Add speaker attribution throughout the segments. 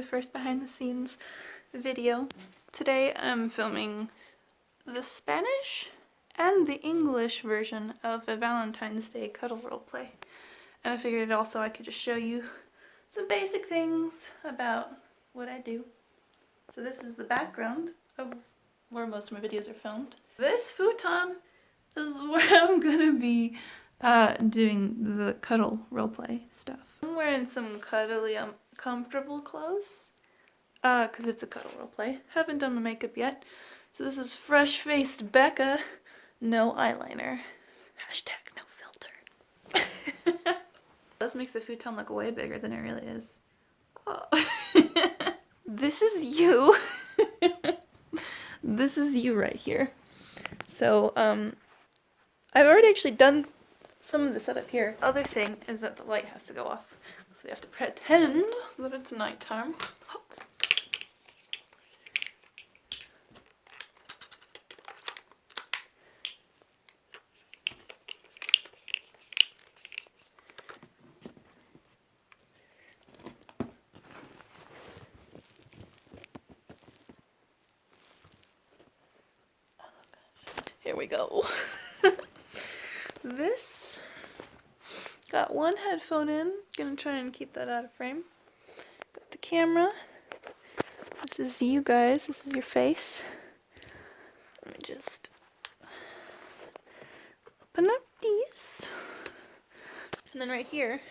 Speaker 1: the first behind the scenes video. Today I'm filming the Spanish and the English version of a Valentine's Day cuddle roleplay. And I figured also I could just show you some basic things about what I do. So this is the background of where most of my videos are filmed. This futon is where I'm gonna be doing the cuddle roleplay stuff. I'm wearing some cuddly comfortable clothes because it's a cuddle roleplay. Haven't done my makeup yet. So this is fresh-faced Becca, no eyeliner. Hashtag no filter. This makes the futon look way bigger than it really is. Oh. This is you. This is you right here. So, I've already actually done some of the setup here. Other thing is that the light has to go off. So we have to pretend that it's nighttime. Here we go. This got one headphone in. Gonna try and keep that out of frame. Got the camera. This is you guys. This is your face. Let me just open up these. And then right here,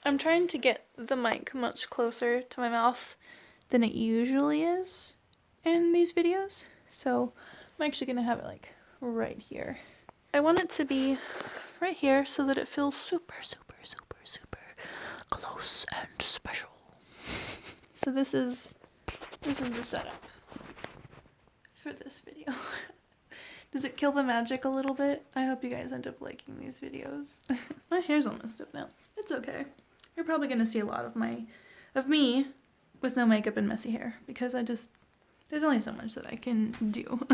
Speaker 1: I'm trying to get the mic much closer to my mouth than it usually is in these videos. So I'm actually gonna have it like right here. I want it to be right here so that it feels super, super, super, super close and special. So this is the setup for this video. Does it kill the magic a little bit? I hope you guys end up liking these videos. My hair's all messed up now. It's okay. You're probably gonna see a lot of me with no makeup and messy hair because there's only so much that I can do.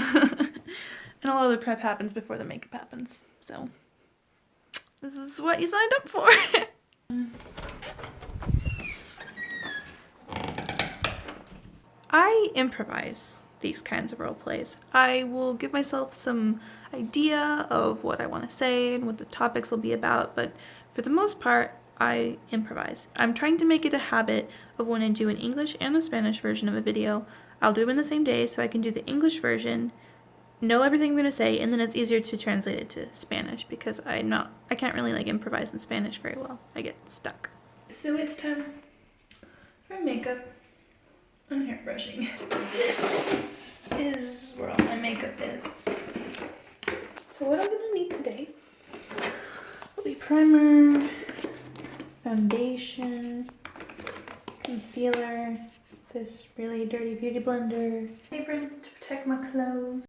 Speaker 1: And a lot of the prep happens before the makeup happens. So, this is what you signed up for. I improvise these kinds of role plays. I will give myself some idea of what I want to say and what the topics will be about, but for the most part, I improvise. I'm trying to make it a habit of when I do an English and a Spanish version of a video, I'll do them in the same day so I can do the English version, know everything I'm going to say, and then it's easier to translate it to Spanish because I can't really like improvise in Spanish very well. I get stuck. So it's time for makeup and hair brushing. This is where all my makeup is. So what I'm going to need today will be primer, foundation, concealer, this really dirty beauty blender, apron to protect my clothes.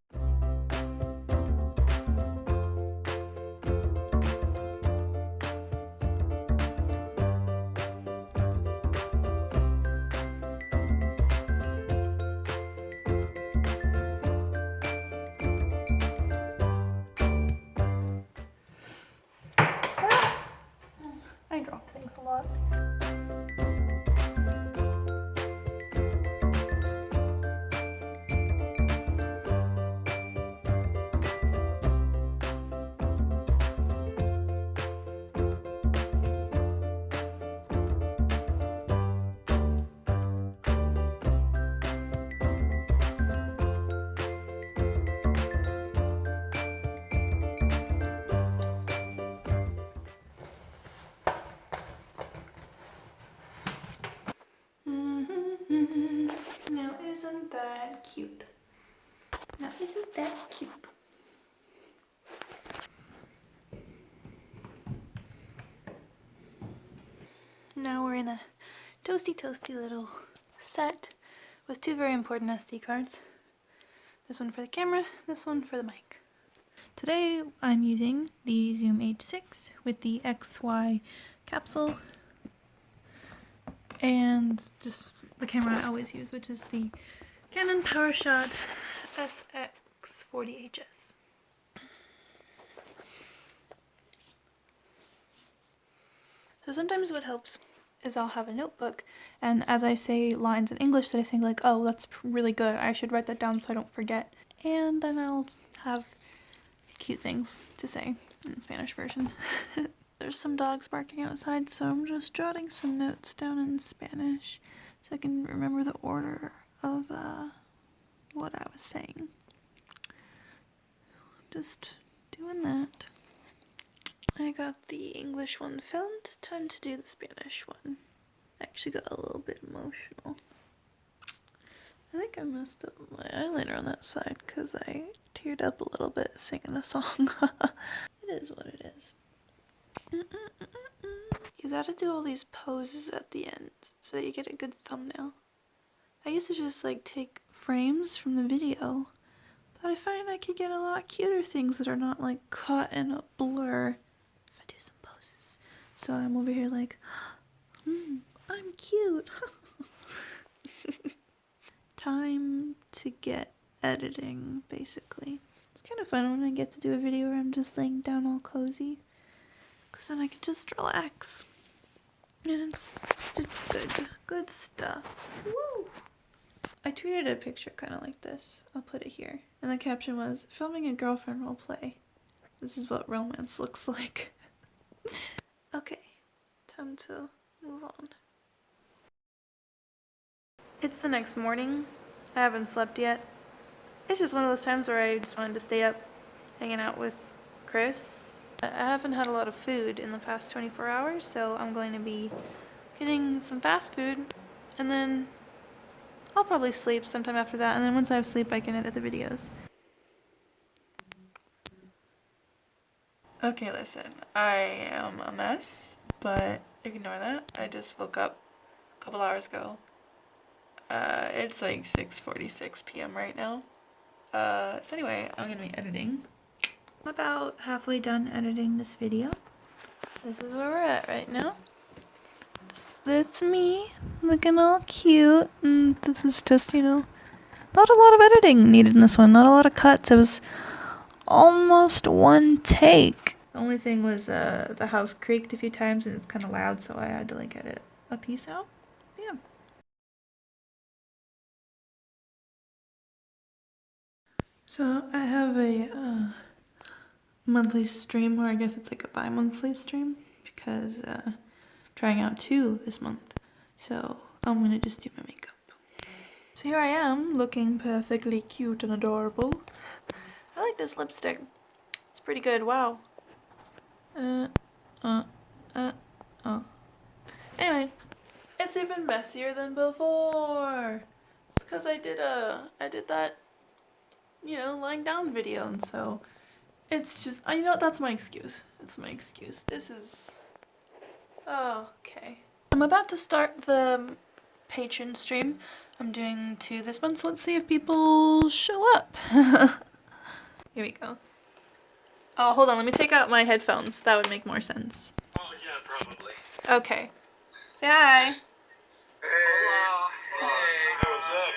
Speaker 1: I drop things a lot. Now isn't that cute? Now isn't that cute? Now we're in a toasty little set with two very important SD cards. This one for the camera, this one for the mic. Today I'm using the Zoom H6 with the XY capsule and just the camera I always use, which is the Canon PowerShot SX40HS. So sometimes what helps is I'll have a notebook, and as I say lines in English that I think like, oh, that's really good, I should write that down so I don't forget. And then I'll have cute things to say in the Spanish version. There's some dogs barking outside, so I'm just jotting some notes down in Spanish so I can remember the order of what I was saying. Just doing that. I got the English one filmed, time to do the Spanish one. I actually got a little bit emotional. I think I messed up my eyeliner on that side because I teared up a little bit singing a song. It is what it is. You gotta do all these poses at the end so that you get a good thumbnail. I used to just like take frames from the video, but I find I could get a lot cuter things that are not like caught in a blur if I do some poses. So I'm over here like, I'm cute. Time to get editing, basically. It's kind of fun when I get to do a video where I'm just laying down all cozy, because then I can just relax. And it's good stuff. Woo! I tweeted a picture kind of like this. I'll put it here. And the caption was, filming a girlfriend roleplay. This is what romance looks like. Okay, time to move on. It's the next morning. I haven't slept yet. It's just one of those times where I just wanted to stay up hanging out with Chris. I haven't had a lot of food in the past 24 hours, so I'm going to be getting some fast food, and then I'll probably sleep sometime after that, and then once I have sleep I can edit the videos. Okay, listen, I am a mess, but ignore that. I just woke up a couple hours ago. It's like 6:46 p.m. right now. So anyway, I'm gonna be editing. I'm about halfway done editing this video. This is where we're at right now. That's me, looking all cute, and this is just, not a lot of editing needed in this one, not a lot of cuts. It was almost one take. The only thing was the house creaked a few times and it's kind of loud, so I had to like edit a piece out. Yeah. So I have a monthly stream, or I guess it's like a bi-monthly stream, because I'm trying out 2 this month. So I'm gonna just do my makeup. So here I am, looking perfectly cute and adorable. I like this lipstick. It's pretty good, wow. Anyway, it's even messier than before. It's because I did that, lying down video, and so it's just, that's my excuse. It's my excuse. This is, okay. I'm about to start the patron stream. I'm doing 2 this month, so let's see if people show up. Here we go. Oh, hold on, let me take out my headphones. That would make more sense.
Speaker 2: Oh, yeah, probably.
Speaker 1: Okay. Say hi.
Speaker 2: Hey. Hola. Hey, what's up?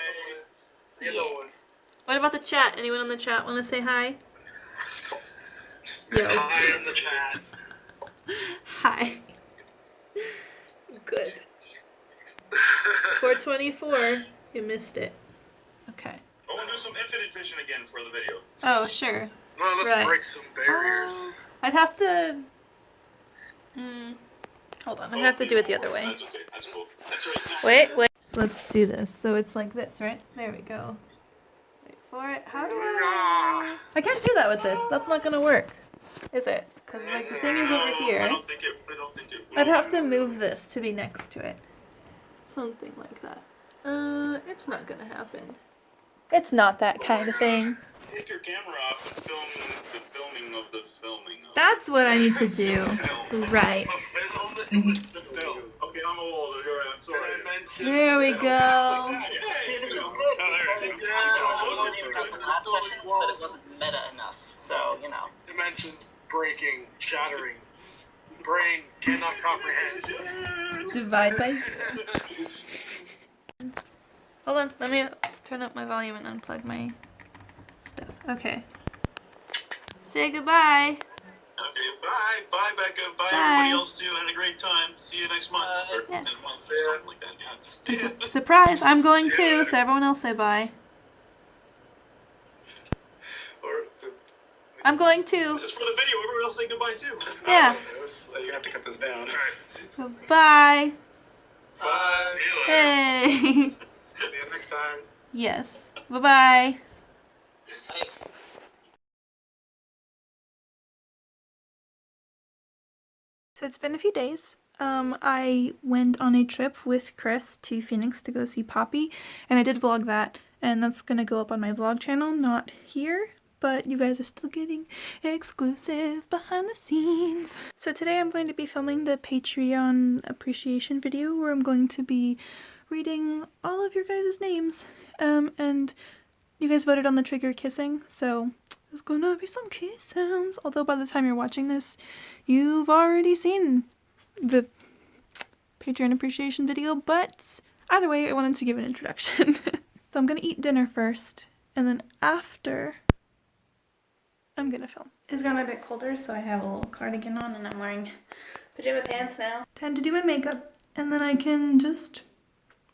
Speaker 1: Yeah. What about the chat? Anyone on the chat want to say hi? Yo.
Speaker 2: Hi in the chat.
Speaker 1: Hi. Good. 424. You missed it. Okay.
Speaker 2: I want to do some infinite fishing again for the video.
Speaker 1: Oh, sure.
Speaker 2: No, let's break some barriers.
Speaker 1: I'd have to... Hold on, I have to do it the other way.
Speaker 2: That's okay. That's cool. That's right.
Speaker 1: Wait. So let's do this. So it's like this, right? There we go. Wait for it. How do I can't do that with this. That's not gonna work, is it? Because like the thing is over here.
Speaker 2: I don't think it
Speaker 1: I'd have to move this to be next to it. Something like that. It's not gonna happen. It's not that kind of thing.
Speaker 2: Take your camera off and film the filming of the filming.
Speaker 1: That's what I need to do. Right.
Speaker 2: The film. Okay, I'm old. I'm sorry.
Speaker 1: There we go.
Speaker 3: See, this is good. Because last session, but it wasn't meta enough. So,
Speaker 2: Dimension breaking, shattering. Brain cannot comprehend.
Speaker 1: Divide by 0. Hold on, let me turn up my volume and unplug my stuff. Okay. Say goodbye.
Speaker 2: Okay, Bye. Bye, Becca. Bye,
Speaker 1: Bye.
Speaker 2: everybody else, too. Had a great time. See you next month. Or
Speaker 1: Yeah.
Speaker 2: in a month or something like that, yeah.
Speaker 1: And surprise, I'm going too, so everyone else say bye.
Speaker 2: Or,
Speaker 1: I'm going too.
Speaker 2: this is for the video. Everyone else say goodbye, too.
Speaker 1: Yeah.
Speaker 2: You have to cut this down. All right.
Speaker 1: Bye.
Speaker 2: Bye. See you later.
Speaker 1: Hey.
Speaker 2: See you next time.
Speaker 1: Yes. Bye-bye. So it's been a few days. I went on a trip with Chris to Phoenix to go see Poppy, and I did vlog that, and that's gonna go up on my vlog channel, not here, but you guys are still getting exclusive behind the scenes. So today I'm going to be filming the Patreon appreciation video where I'm going to be reading all of your guys' names, and you guys voted on the trigger kissing, so there's gonna be some kiss sounds. Although by the time you're watching this, you've already seen the Patreon appreciation video, but either way, I wanted to give an introduction. So I'm gonna eat dinner first, and then after, I'm gonna film. It's gotten a bit colder, so I have a little cardigan on, and I'm wearing pajama pants now. Time to do my makeup, and then I can just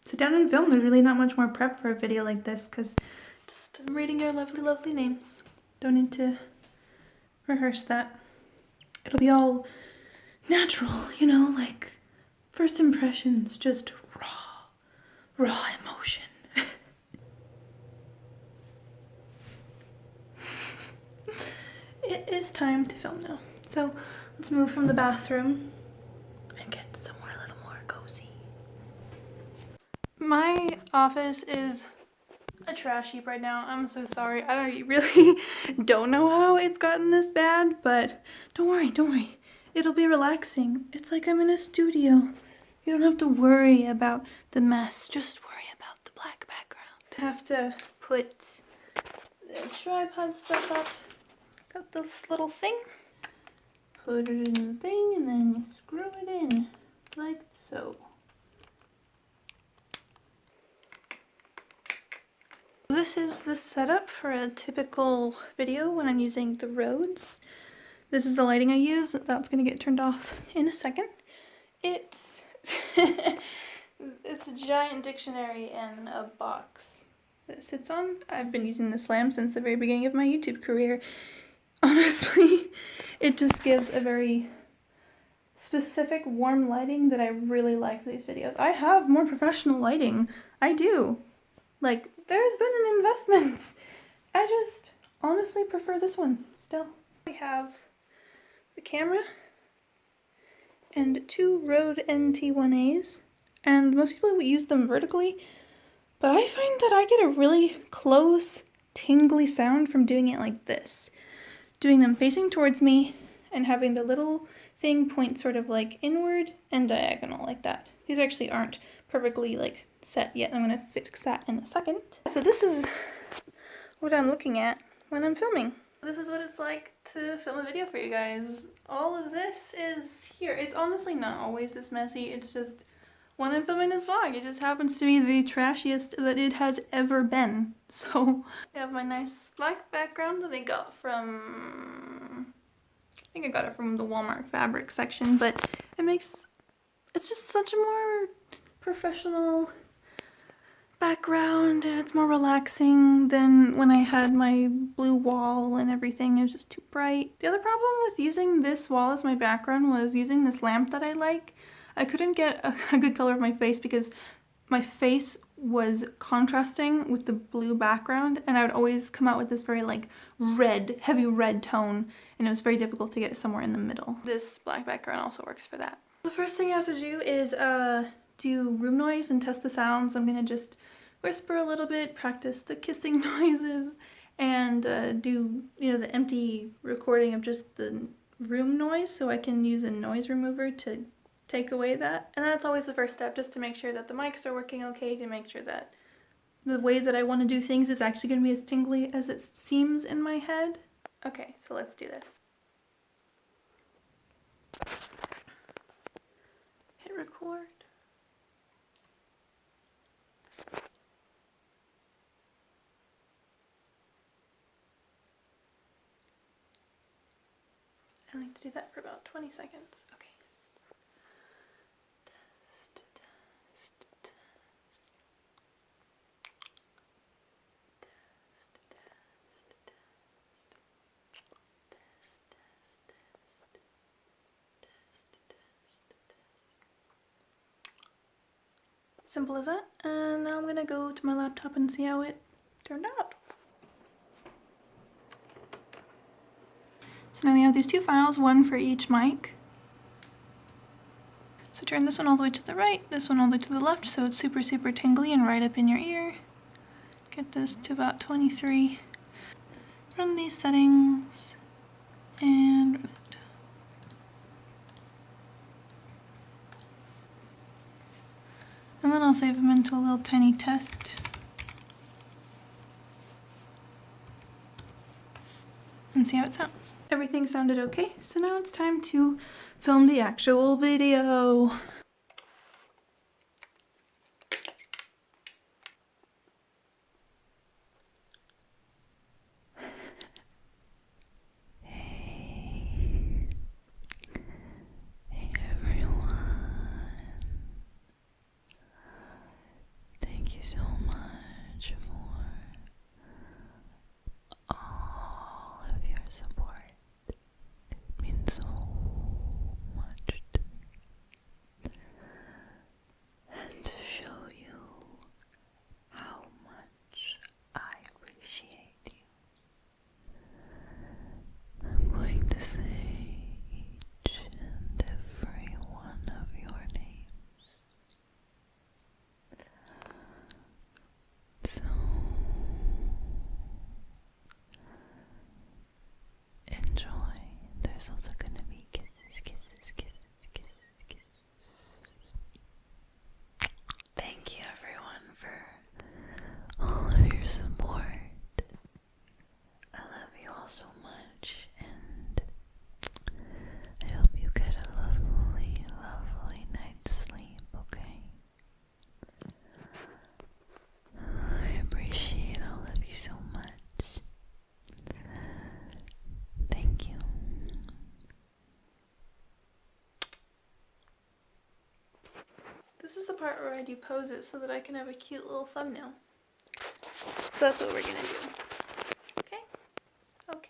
Speaker 1: sit down and film. There's really not much more prep for a video like this, because just I'm reading your lovely, lovely names. Don't need to rehearse that. It'll be all natural, you know, like first impressions, just raw emotion. It is time to film now. So let's move from the bathroom and get somewhere a little more cozy. My office is a trash heap right now. I'm so sorry. I really don't know how it's gotten this bad, but don't worry. It'll be relaxing. It's like I'm in a studio. You don't have to worry about the mess. Just worry about the black background. I have to put the tripod stuff up. Got this little thing. Put it in the thing and then you screw it in like so. This is the setup for a typical video when I'm using the Rhodes. This is the lighting I use. That's gonna get turned off in a second. It's it's a giant dictionary and a box that it sits on. I've been using this lamp since the very beginning of my YouTube career. Honestly, it just gives a very specific warm lighting that I really like for these videos. I have more professional lighting. I do. Like, there's been an investment. I just honestly prefer this one still. We have the camera and two Rode NT1As, and most people would use them vertically, but I find that I get a really close, tingly sound from doing it like this. Doing them facing towards me and having the little thing point sort of like inward and diagonal like that. These actually aren't perfectly like set yet. I'm gonna fix that in a second. So this is what I'm looking at when I'm filming. This is what it's like to film a video for you guys. All of this is here. It's honestly not always this messy. It's just when I'm filming this vlog, it just happens to be the trashiest that it has ever been. So I have my nice black background that I got from, I think I got it from the Walmart fabric section, but it's just such a more professional background, and it's more relaxing than when I had my blue wall and everything. It was just too bright. The other problem with using this wall as my background was using this lamp that I like. I couldn't get a good color of my face because my face was contrasting with the blue background, and I would always come out with this very like red, heavy red tone, and it was very difficult to get it somewhere in the middle. This black background also works for that. The first thing I have to do is do room noise and test the sounds. I'm gonna just whisper a little bit, practice the kissing noises, and do, you know, the empty recording of just the room noise so I can use a noise remover to take away that. And that's always the first step, just to make sure that the mics are working okay, to make sure that the way that I want to do things is actually going to be as tingly as it seems in my head. Okay, so let's do this. Hit record. I like to do that for about 20 seconds. Okay. Simple as that. And now I'm gonna go to my laptop and see how it turned out. So now we have these two files, one for each mic. So turn this one all the way to the right, this one all the way to the left, so it's super, super tingly and right up in your ear. Get this to about 23. Run these settings and run it. And then I'll save them into a little tiny test. And see how it sounds. Everything sounded okay, so now it's time to film the actual video. Hey everyone. Thank you so much for all of your support. It means so much to me. And to show you how much I appreciate you, I'm going to say each and every one of your names. So enjoy. There's also gonna be kisses, kisses, kisses, kisses, kisses. Thank you everyone for all of your support. I love you all so much, and I hope you get a lovely, lovely night's sleep, okay? I appreciate all of you so much. Thank you. This is the part where I do poses so that I can have a cute little thumbnail. So that's what we're gonna do. Okay? Okay.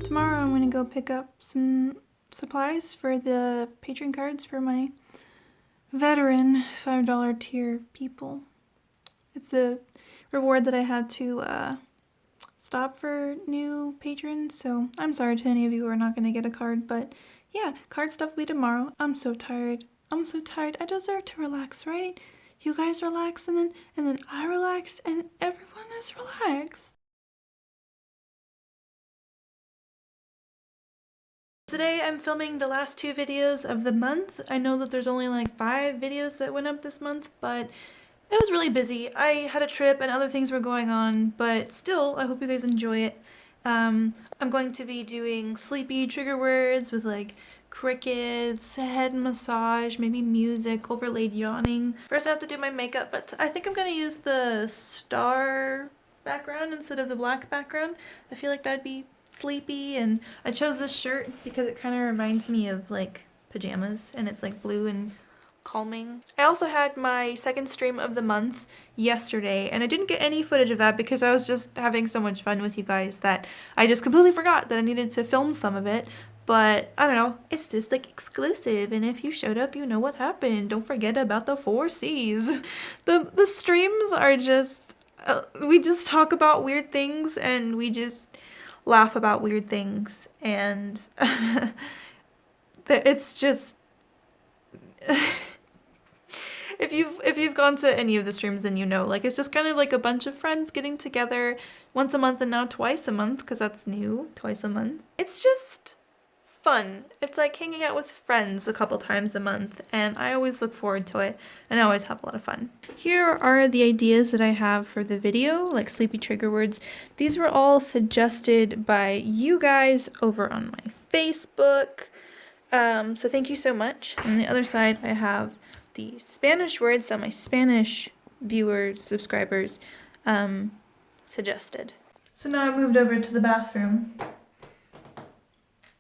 Speaker 1: Tomorrow I'm gonna go pick up some supplies for the patron cards for my veteran $5 tier people. It's the reward that I had to stop for new patrons, so I'm sorry to any of you who are not gonna get a card, but yeah, card stuff will be tomorrow. I'm so tired. I'm so tired. I deserve to relax, right? You guys relax, and then I relax, and everyone is relaxed. Today I'm filming the last 2 videos of the month. I know that there's only like 5 videos that went up this month, but it was really busy. I had a trip and other things were going on, but still, I hope you guys enjoy it. I'm going to be doing sleepy trigger words with like crickets, head massage, maybe music, overlaid yawning. First I have to do my makeup, but I think I'm gonna use the star background instead of the black background. I feel like that'd be sleepy, and I chose this shirt because it kind of reminds me of like pajamas, and it's like blue and calming. I also had my second stream of the month yesterday, and I didn't get any footage of that because I was just having so much fun with you guys that I just completely forgot that I needed to film some of it. But I don't know, it's just like exclusive, and if you showed up, you know what happened. Don't forget about the 4 C's. The streams are just we just talk about weird things, and we just laugh about weird things, and it's just if you've gone to any of the streams, then you know, like, it's just kind of like a bunch of friends getting together, once a month and now twice a month because that's new, twice a month. It's just fun. It's like hanging out with friends a couple times a month, and I always look forward to it, and I always have a lot of fun. Here are the ideas that I have for the video, like sleepy trigger words. These were all suggested by you guys over on my Facebook, so thank you so much. On the other side, I have the Spanish words that my Spanish viewers, subscribers, suggested. So now I moved over to the bathroom.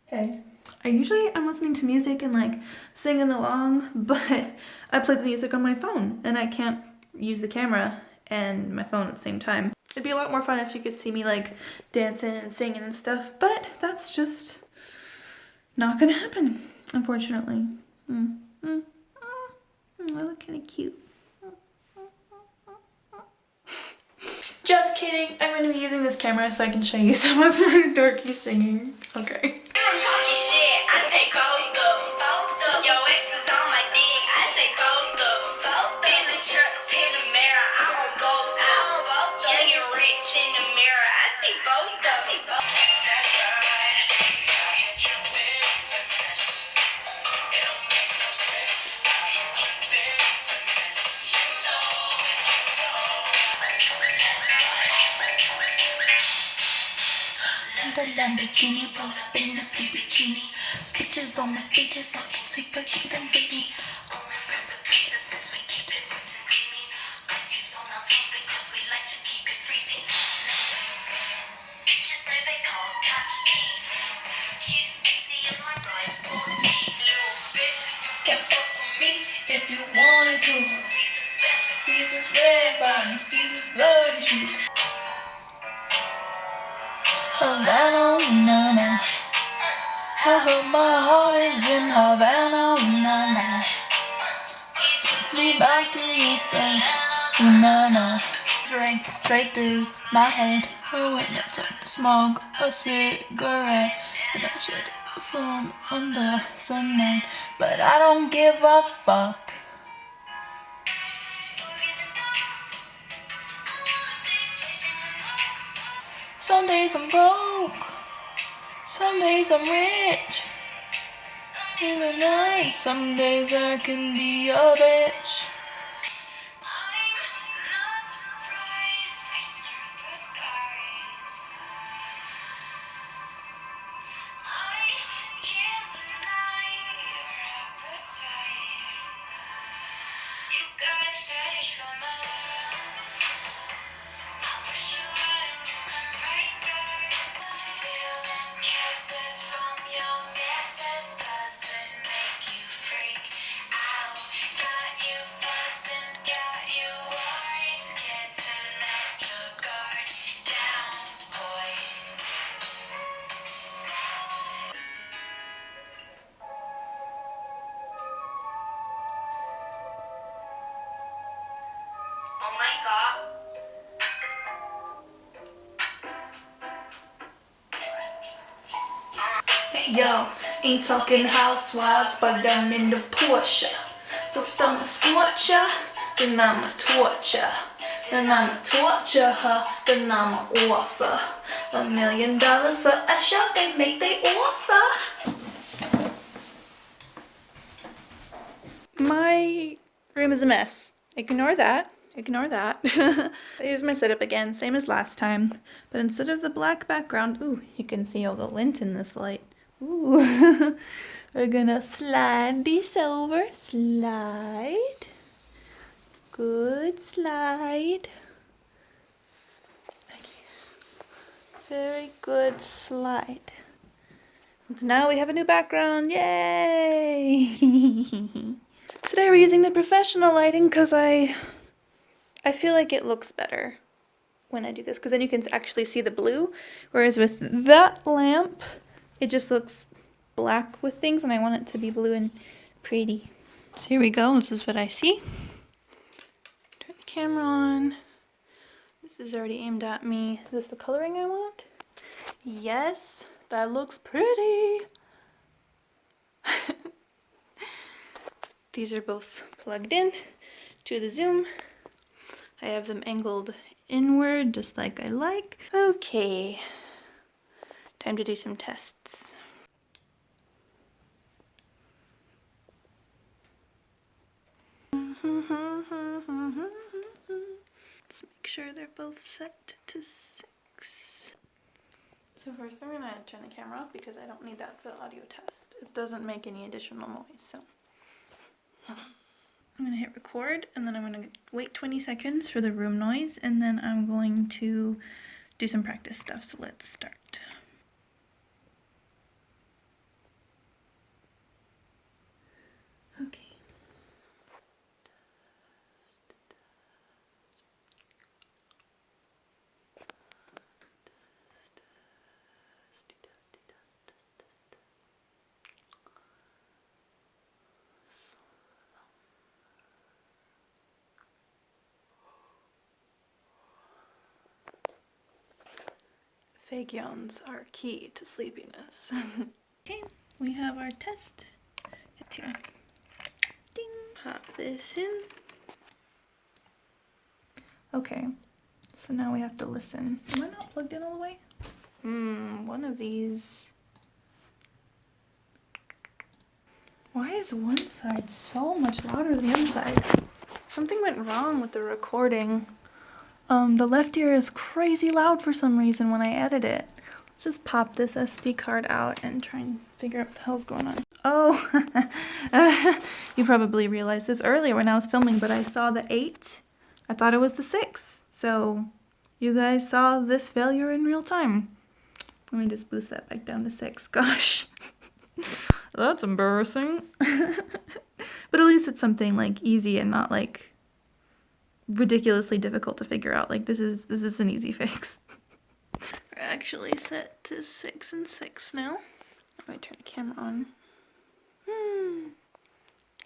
Speaker 1: Hey. I'm listening to music and like singing along, but I play the music on my phone and I can't use the camera and my phone at the same time. It'd be a lot more fun if you could see me like dancing and singing and stuff, but that's just not gonna happen, unfortunately. I look kind of cute. Just kidding, I'm going to be using this camera so I can show you some of my dorky singing. Okay.
Speaker 4: Talking shit, I take both of them. Yo, ex is on my dick, I take both of them. In the truck, in the mirror, I want both of them. Young and rich in the mirror, I see both of them. Lamborghini, roll up in a blue bikini. Bitches on the beaches, looking super cute and freaky. All my friends are princesses, we keep it roots and creamy. Ice cubes on our toes because we like to keep it freezing. Bitches know they can't catch me. Cute, sexy, and my bright sporty. Little bitch, you can fuck with me if you wanted to. These expensive, these is red bottoms, these is bloody shoes. Havana, na na. I hope my heart is in Havana, na na. He took me back to Eastern, na na. Drank straight through my head. I witnessed her smoke a cigarette, and I should have fallen on the cement, but I don't give a fuck. Some days I'm broke, some days I'm rich. Days are nice, some days I can be a bitch. I'm not surprised, I sympathize. I can't deny your appetite. You got a fetish for my love. I push you out and you come right back. Still, kisses from your misses doesn't make you freak out. Got you fussed and got you worried. Scared to let your guard down, boys. Oh my god. Yo, ain't talking housewives, but I'm in the Porsche. First I'ma scorch her, then I'ma torture. Then I'ma torture her, then I'ma offer $1 million for a show they make they offer.
Speaker 1: My room is a mess. Ignore that. Ignore that. Here's my setup again, same as last time. But instead of the black background, ooh, you can see all the lint in this light. Ooh. We're gonna slide this over. Slide. Good slide. Okay. Very good slide. And now we have a new background. Yay! Today we're using the professional lighting because I feel like it looks better when I do this, because then you can actually see the blue, whereas with that lamp it just looks black with things, and I want it to be blue and pretty. So here we go. This is what I see. Turn the camera on. This is already aimed at me. Is this the coloring I want? Yes, that looks pretty. These are both plugged in to the zoom. I have them angled inward, just like I like. Okay, time to do some tests. Let's make sure they're both set to 6. So first I'm gonna turn the camera off because I don't need that for the audio test. It doesn't make any additional noise, so. I'm gonna hit record and then I'm gonna wait 20 seconds for the room noise and then I'm going to do some practice stuff, so let's start. Okay. Fake yawns are key to sleepiness. Okay, we have our test. Hit here. Ding. Pop this in. Okay, so now we have to listen. Am I not plugged in all the way? One of these. Why is one side so much louder than the other side? Something went wrong with the recording. The left ear is crazy loud for some reason when I edit it. Let's just pop this SD card out and try and figure out what the hell's going on. Oh, you probably realized this earlier when I was filming, but I saw the 8. I thought it was the 6. So you guys saw this failure in real time. Let me just boost that back down to 6. Gosh, that's embarrassing. But at least it's something like easy and not like ridiculously difficult to figure out. Like this is an easy fix. We're actually set to 6 and 6 now. Let me turn the camera on.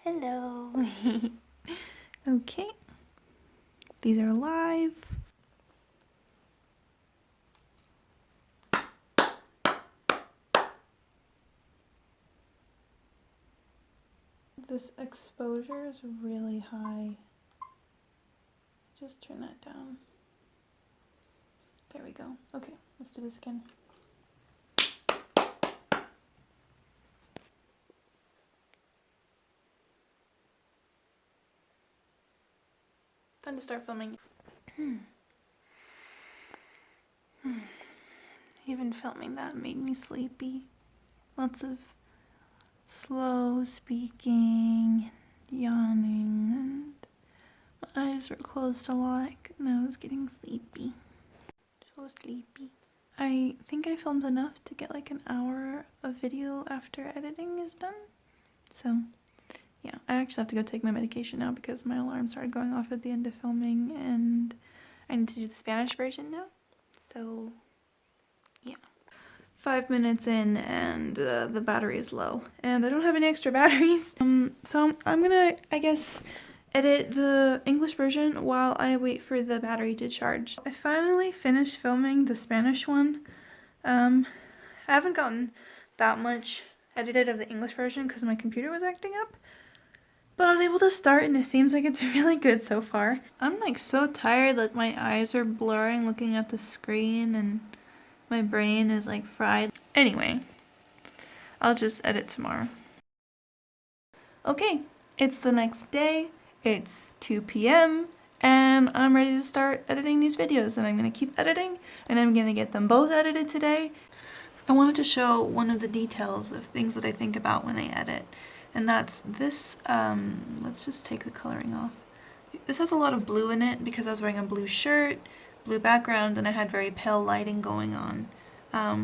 Speaker 1: Hello. Okay. These are live. This exposure is really high. Just turn that down. There we go. Okay, let's do this again. Time to start filming. Even filming that made me sleepy. Lots of slow speaking, yawning, and my eyes were closed a lot and I was getting sleepy. So sleepy. I think I filmed enough to get like an hour of video after editing is done. So yeah, I actually have to go take my medication now because my alarm started going off at the end of filming and I need to do the Spanish version now. So yeah. 5 minutes in and the battery is low and I don't have any extra batteries. So I'm gonna, I guess, edit the English version while I wait for the battery to charge. I finally finished filming the Spanish one. I haven't gotten that much edited of the English version because my computer was acting up. But I was able to start and it seems like it's really good so far. I'm like so tired that my eyes are blurring looking at the screen and my brain is like fried. Anyway, I'll just edit tomorrow. Okay, it's the next day. It's 2 p.m. and I'm ready to start editing these videos and I'm going to keep editing and I'm going to get them both edited today. I wanted to show one of the details of things that I think about when I edit, and that's this. Let's just take the coloring off. This has a lot of blue in it because I was wearing a blue shirt, blue background, and I had very pale lighting going on.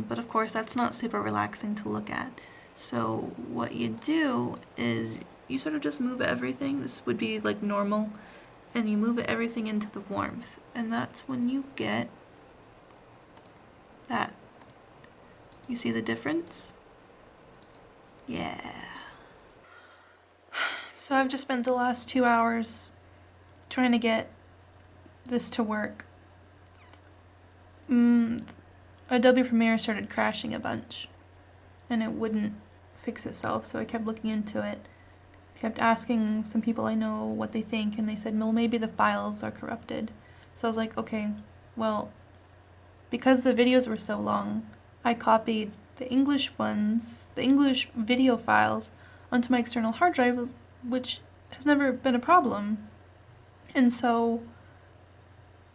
Speaker 1: But of course that's not super relaxing to look at. So what you do is you sort of just move everything. This would be like normal, and you move everything into the warmth, and that's when you get that. You see the difference? Yeah. So I've just spent the last 2 hours trying to get this to work. Adobe Premiere started crashing a bunch and it wouldn't fix itself, so I kept looking into it. Kept asking some people I know what they think, and they said, well, maybe the files are corrupted. So I was like, okay, well, because the videos were so long, I copied the English ones, the English video files, onto my external hard drive, which has never been a problem. And so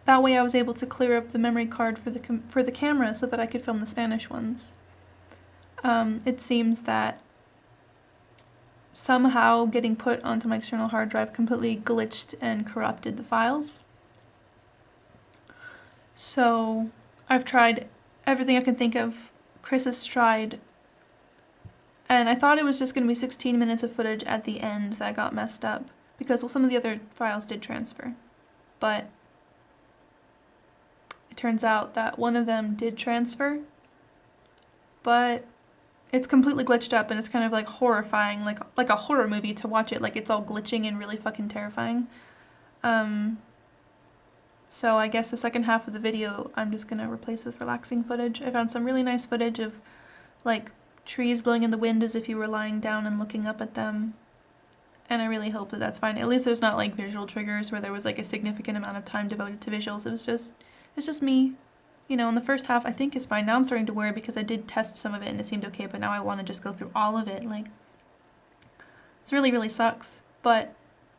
Speaker 1: that way I was able to clear up the memory card for the camera so that I could film the Spanish ones. It seems that somehow getting put onto my external hard drive completely glitched and corrupted the files. So I've tried everything I can think of. Chris has tried, and I thought it was just going to be 16 minutes of footage at the end that got messed up, because well, some of the other files did transfer, but it turns out that one of them did transfer, but it's completely glitched up, and it's kind of like horrifying, like a horror movie to watch it, like it's all glitching and really fucking terrifying. So I guess the second half of the video I'm just gonna replace with relaxing footage. I found some really nice footage of like trees blowing in the wind as if you were lying down and looking up at them. And I really hope that that's fine. At least there's not like visual triggers where there was like a significant amount of time devoted to visuals. It's just me. You know, in the first half I think is fine. Now I'm starting to worry because I did test some of it and it seemed okay, but now I want to just go through all of it. Like, it's really, really sucks. But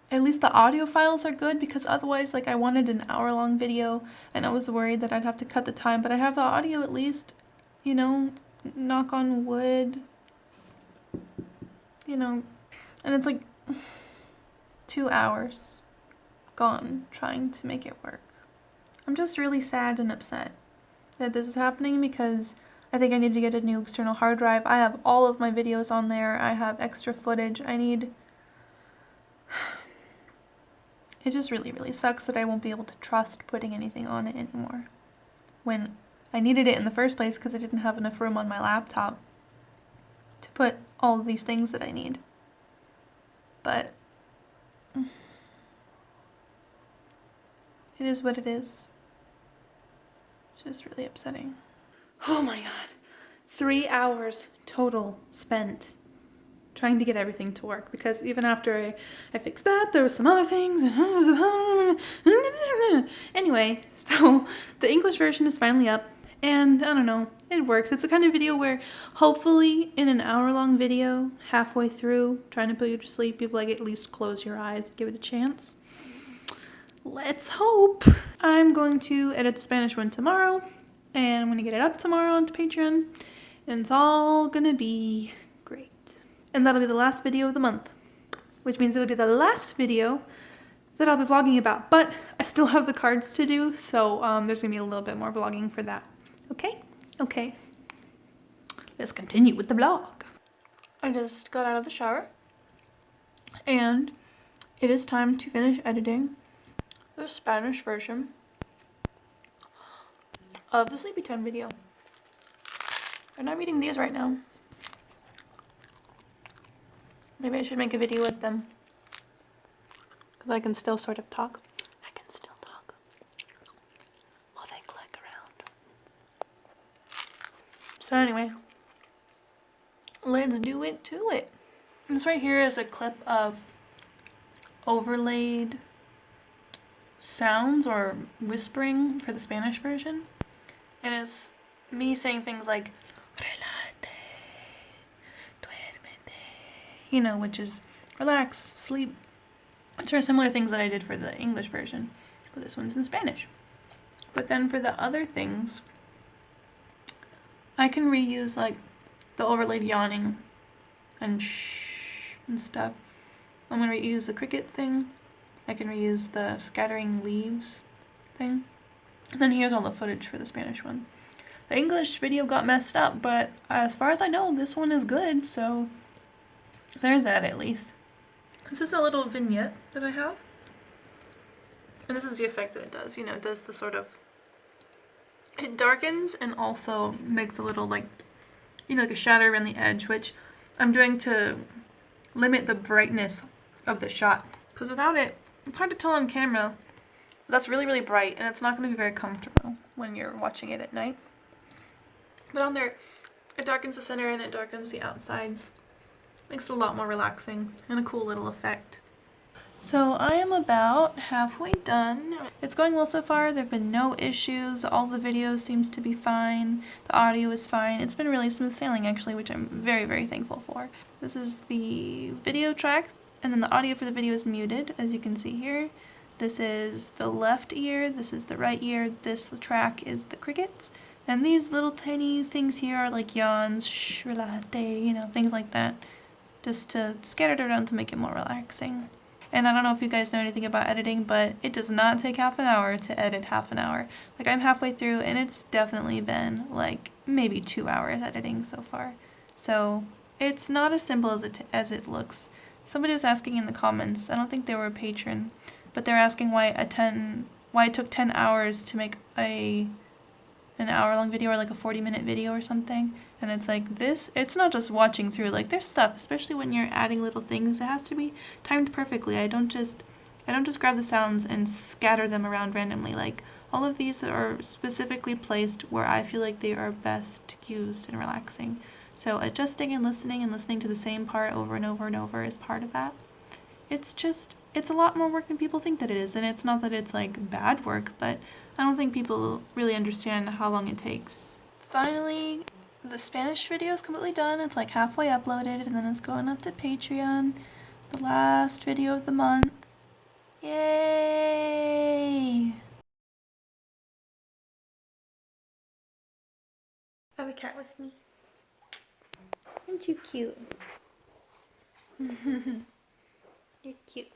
Speaker 1: at least the audio files are good, because otherwise, like, I wanted an hour-long video and I was worried that I'd have to cut the time, but I have the audio at least, you know, knock on wood, you know, and it's like 2 hours gone trying to make it work. I'm just really sad and upset that this is happening, because I think I need to get a new external hard drive. I have all of my videos on there. I have extra footage. It just really, really sucks that I won't be able to trust putting anything on it anymore, when I needed it in the first place because I didn't have enough room on my laptop to put all of these things that I need. But it is what it is. It's just really upsetting. Oh my god. 3 hours total spent trying to get everything to work, because even after I fixed that, there were some other things. Anyway, so the English version is finally up, and I don't know, it works. It's the kind of video where hopefully in an hour-long video, halfway through, trying to put you to sleep, you've like at least close your eyes, give it a chance. Let's hope. I'm going to edit the Spanish one tomorrow, and I'm going to get it up tomorrow onto Patreon, and it's all gonna be great. And that'll be the last video of the month, which means it'll be the last video that I'll be vlogging about, but I still have the cards to do, so there's gonna be a little bit more vlogging for that. Okay? Okay. Let's continue with the vlog. I just got out of the shower, and it is time to finish editing the Spanish version of the Sleepy Time video. And I'm eating these right now. Maybe I should make a video with them, because I can still sort of talk. I can still talk while they click around. So anyway, let's do it to it. This right here is a clip of overlaid sounds or whispering for the Spanish version. And it's me saying things like, you know, which is relax, sleep, which are similar things that I did for the English version, but this one's in Spanish. But then for the other things, I can reuse like the overlaid yawning and shh and stuff. I'm gonna reuse the cricket thing. I can reuse the scattering leaves thing. And then here's all the footage for the Spanish one. The English video got messed up, but as far as I know, this one is good, so there's that at least. This is a little vignette that I have. And this is the effect that it does. You know, it does the sort of, it darkens and also makes a little like, you know, like a shadow around the edge, which I'm doing to limit the brightness of the shot. Because without it, it's hard to tell on camera. That's really, really bright, and it's not going to be very comfortable when you're watching it at night. But on there, it darkens the center and it darkens the outsides. Makes it a lot more relaxing and a cool little effect. So I am about halfway done. It's going well so far. There have been no issues. All the video seems to be fine. The audio is fine. It's been really smooth sailing actually, which I'm very, very thankful for. This is the video track, and then the audio for the video is muted, as you can see here. This is the left ear, this is the right ear, this track is the crickets. And these little tiny things here are like yawns, shrillate, you know, things like that. Just to scatter it around to make it more relaxing. And I don't know if you guys know anything about editing, but it does not take half an hour to edit half an hour. Like I'm halfway through and it's definitely been like maybe 2 hours editing so far. So it's not as simple as it looks. Somebody was asking in the comments, I don't think they were a patron, but they're asking why it took 10 hours to make an hour-long video or like a 40-minute video or something. And it's like this, it's not just watching through, like there's stuff, especially when you're adding little things, it has to be timed perfectly. I don't just grab the sounds and scatter them around randomly. Like all of these are specifically placed where I feel like they are best used and relaxing. So adjusting and listening to the same part over and over and over is part of that. It's a lot more work than people think that it is, and it's not that it's like bad work, but I don't think people really understand how long it takes. Finally, the Spanish video is completely done. It's like halfway uploaded, and then it's going up to Patreon. The last video of the month. Yay! I have a cat with me. Aren't you cute? You're cute.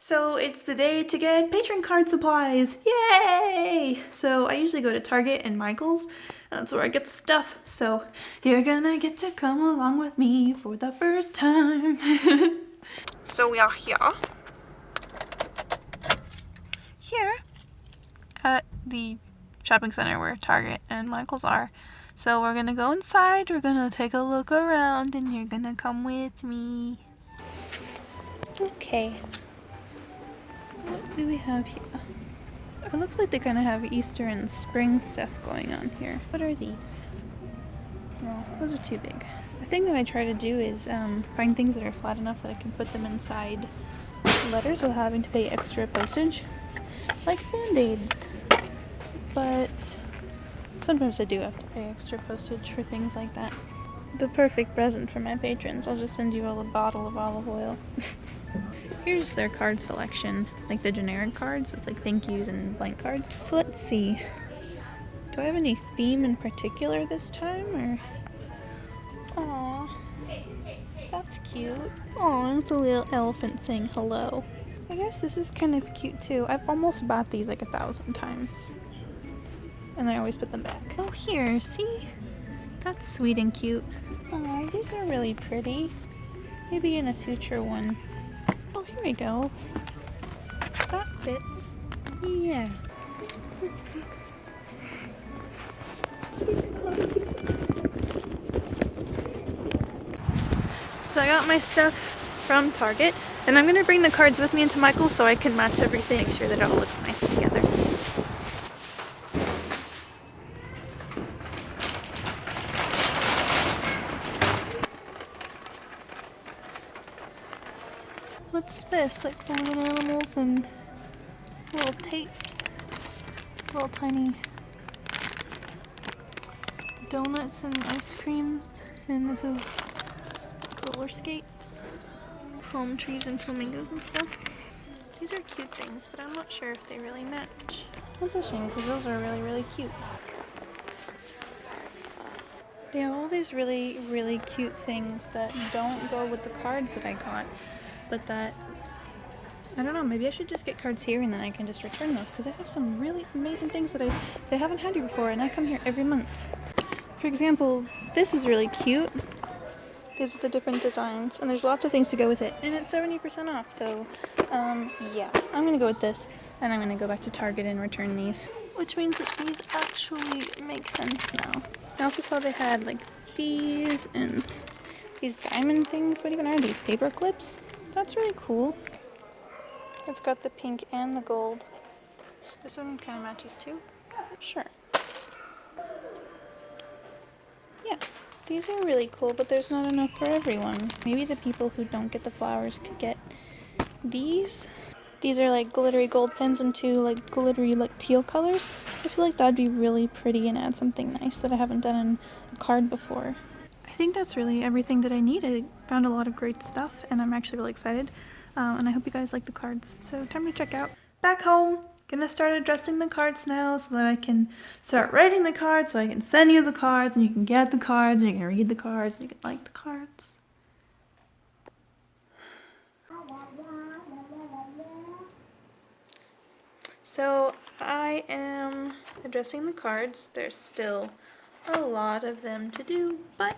Speaker 1: So it's the day to get patron card supplies. Yay! So I usually go to Target and Michael's. That's where I get the stuff. So you're gonna get to come along with me for the first time. So we are here at the shopping center where Target and Michael's are. So we're gonna go inside, we're gonna take a look around, and you're gonna come with me. Okay. What do we have here? It looks like they kind of have Easter and spring stuff going on here. What are these? Well, those are too big. The thing that I try to do is find things that are flat enough that I can put them inside letters without having to pay extra postage. Like Band-Aids. But sometimes I do have to pay extra postage for things like that. The perfect present for my patrons. I'll just send you all a bottle of olive oil. Here's their card selection, like the generic cards with like thank yous and blank cards. So let's see. Do I have any theme in particular this time, or? Aww, that's cute. Aw, it's a little elephant saying hello. I guess this is kind of cute too. I've almost bought these like 1,000 times. And I always put them back. Oh, here, see? That's sweet and cute. Aw, these are really pretty. Maybe in a future one. Oh, here we go. That fits. Yeah. So I got my stuff from Target, and I'm gonna bring the cards with me into Michael's so I can match everything, make sure that it all looks nice together. What's this? Like balloon animals and little tapes. Little tiny donuts and ice creams. And this is roller skates. Palm trees and flamingos and stuff. These are cute things, but I'm not sure if they really match. That's a shame because those are really, really cute. They have all these really, really cute things that don't go with the cards that I got. But that, I don't know, maybe I should just get cards here and then I can just return those, because I have some really amazing things that they haven't had here before, and I come here every month. For example, this is really cute. These are the different designs, and there's lots of things to go with it, and it's 70% off, so yeah, I'm gonna go with this, and I'm gonna go back to Target and return these, which means that these actually make sense now. I also saw they had like these and these diamond things. What even are these? Paper clips? That's really cool. It's got the pink and the gold. This one kind of matches too. Sure. Yeah, these are really cool, but there's not enough for everyone. Maybe the people who don't get the flowers could get these. These are like glittery gold pens and 2 like glittery like teal colors. I feel like that'd be really pretty and add something nice that I haven't done in a card before. I think that's really everything that I need. I found a lot of great stuff and I'm actually really excited. And I hope you guys like the cards. So time to check out. Back home, gonna start addressing the cards now so that I can start writing the cards so I can send you the cards and you can get the cards and you can read the cards and you can like the cards. So I am addressing the cards. There's still a lot of them to do, but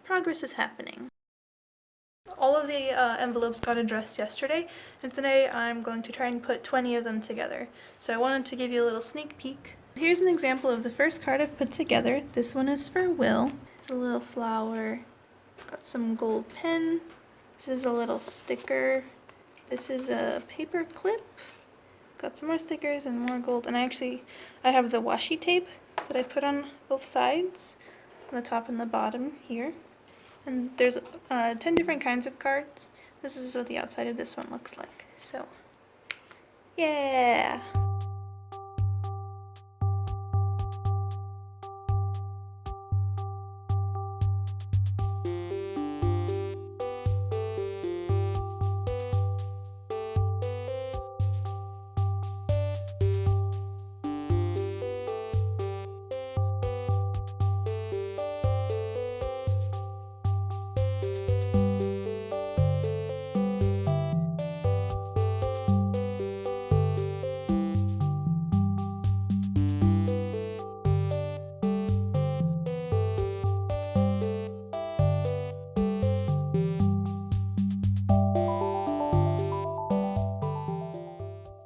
Speaker 1: progress is happening. All of the envelopes got addressed yesterday, and today I'm going to try and put 20 of them together. So I wanted to give you a little sneak peek. Here's an example of the first card I've put together. This one is for Will. It's a little flower. Got some gold pen. This is a little sticker. This is a paper clip. Got some more stickers and more gold, and I have the washi tape that I put on both sides, on the top and the bottom here. And there's 10 different kinds of cards. This is what the outside of this one looks like. So, yeah!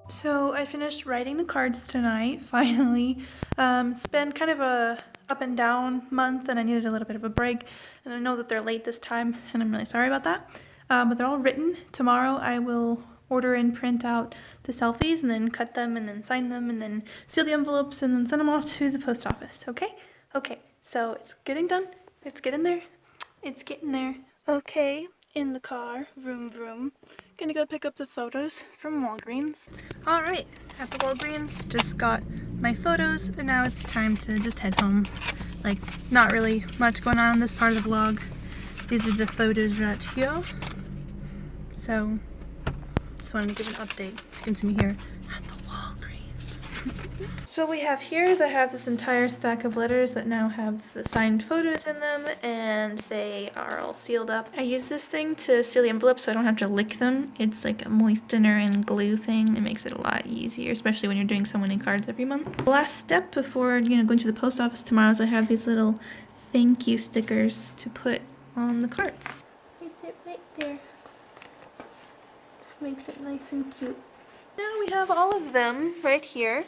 Speaker 1: So I finished writing the cards tonight, finally. It's been kind of a up and down month and I needed a little bit of a break. And I know that they're late this time and I'm really sorry about that. But they're all written. Tomorrow I will order and print out the selfies and then cut them and then sign them and then seal the envelopes and then send them off to the post office, okay? Okay, so it's getting done. It's getting there. It's getting there. Okay. In the car, vroom vroom. Gonna go pick up the photos from Walgreens. Alright, at the Walgreens, just got my photos, and now it's time to just head home. Like, not really much going on in this part of the vlog. These are the photos right here. So, just wanted to give an update. You can see me here at the Walgreens. So what we have here is I have this entire stack of letters that now have the signed photos in them, and they are all sealed up. I use this thing to seal the envelopes so I don't have to lick them. It's like a moistener and glue thing. It makes it a lot easier, especially when you're doing so many cards every month. The last step before, going to the post office tomorrow is I have these little thank you stickers to put on the cards. They sit right there. Just makes it nice and cute. Now we have all of them right here.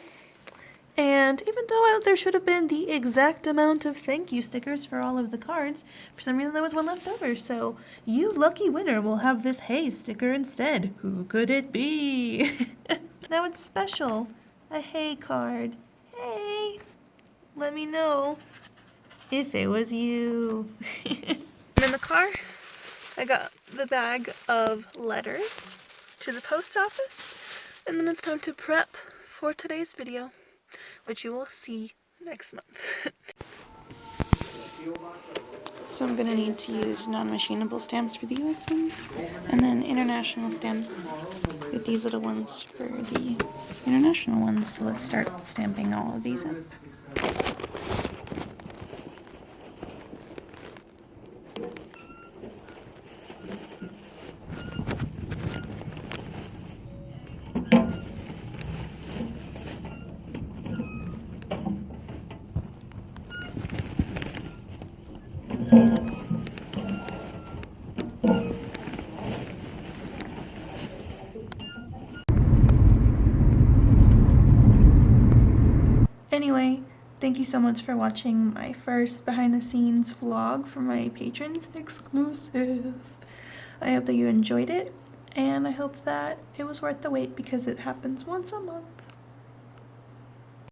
Speaker 1: And even though there should have been the exact amount of thank you stickers for all of the cards, for some reason there was one left over. So you lucky winner will have this hey sticker instead. Who could it be? Now it's special. A hey card. Hey, let me know if it was you. I'm in the car. I got the bag of letters to the post office. And then it's time to prep for today's video, which you will see next month. So I'm gonna need to use non-machinable stamps for the US ones, and then international stamps with these little ones for the international ones. So let's start stamping all of these in. Anyway, thank you so much for watching my first behind-the-scenes vlog for my patrons exclusive. I hope that you enjoyed it, and I hope that it was worth the wait because it happens once a month.